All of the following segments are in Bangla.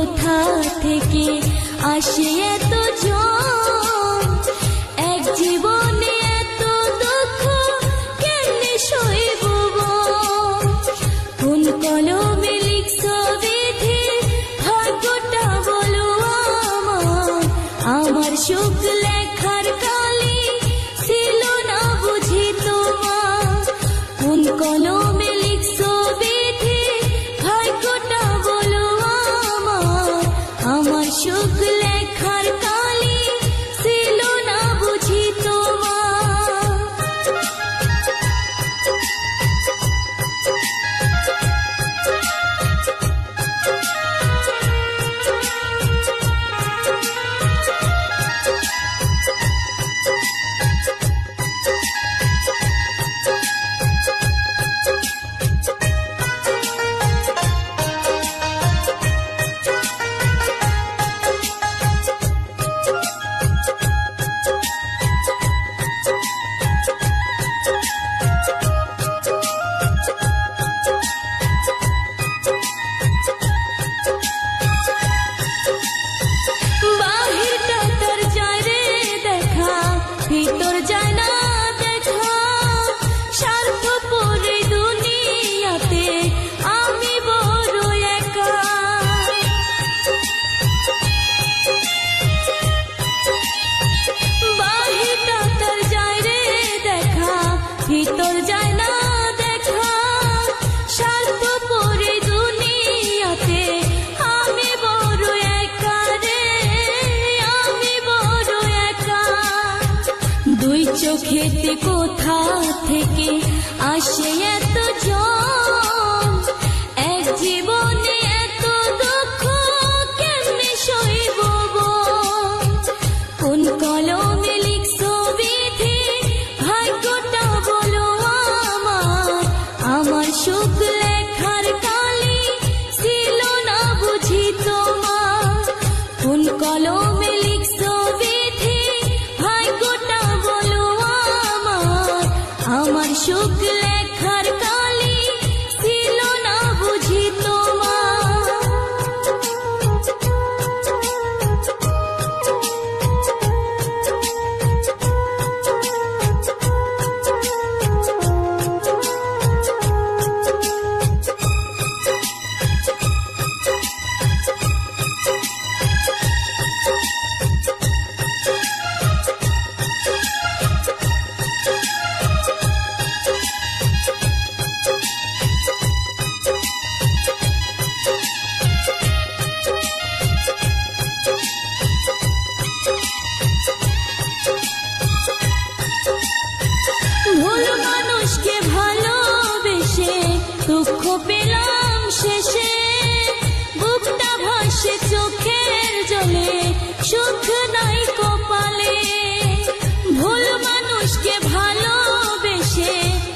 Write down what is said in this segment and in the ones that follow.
কোথা থেকে আসে এত জন, এক জীবনে এত দুঃখ কেমনে সইব বল। কোন কলমে লিখছো বিধি ভাগ্যটা বলো আমার, আমার সুখ লেখার কালি ছিল না বুঝি তোমার। কোন কলমে লিখছো বিধি ভাগ্যটা বলো আমার, আমার সুখ লেখার কালি ছিল না বুঝি তোমার। বাহিরটা তোর যায় রে দেখা, ভিতর যায় না দেখা, স্বার্থপর এই দুনিয়াতে আমি বড় একা। বাহিরটা তোর যায় রে দেখা, ভিতর যায় না দেখা, স্বার্থপর এই দুনিয়াতে আমি বড় একা রে, আমি বড় একা। দুই চোখেতে কোথা থেকে আসে এত জন, এক জীবনে এত দুঃখ কেমনে সইব বল। কোন কলমে লিখছো বিধি ভাগ্যটা বলো আমার, আমার সুখ লেখার কালি ছিল না বুঝি তোমার। কোন কলমে লিখছো বিধি ভাগ্যটা বলো আমার, আমার সুখ লেখার কালি ছিল না বুঝি তোমার। ভুল মানুষকে ভালোবেসে দুঃখ পেলাম শেষে, বুকটা ভাসে চোখের জলে সুখ নাই কপালে। ভুল মানুষকে ভালোবেসে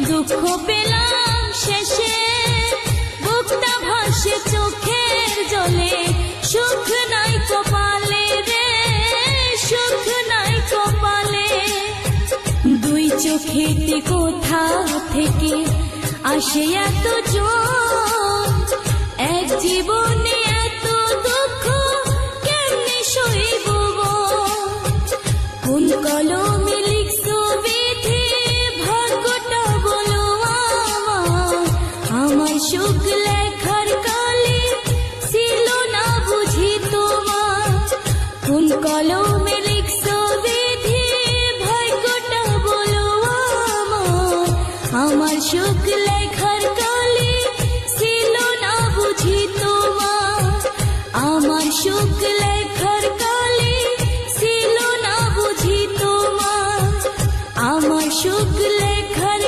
দুঃখ পেলাম শেষে, বুকটা ভাসে চোখের জলে সুখ নাই কপালে রে, সুখ নাই কপালে। দুই চোখেতে কোথা থেকে আসে এত জন, এক জীবনে এত দুঃখ কেমনে সইব বল। কোন কলমে লিখছো বিধি ভাগ্যটা বলো আমার, আমার সুখ লেখার কালি ছিল না বুঝি তোমার। কোন কলমে লিখছো বিধি ভাগ্যটা বলো আমার, আমার সুখ লেখার কালি ছিল না বুঝি তোমার। আমার সুখ লেখার কালি ছিল না বুঝি তোমার, আমার সুখ লেখার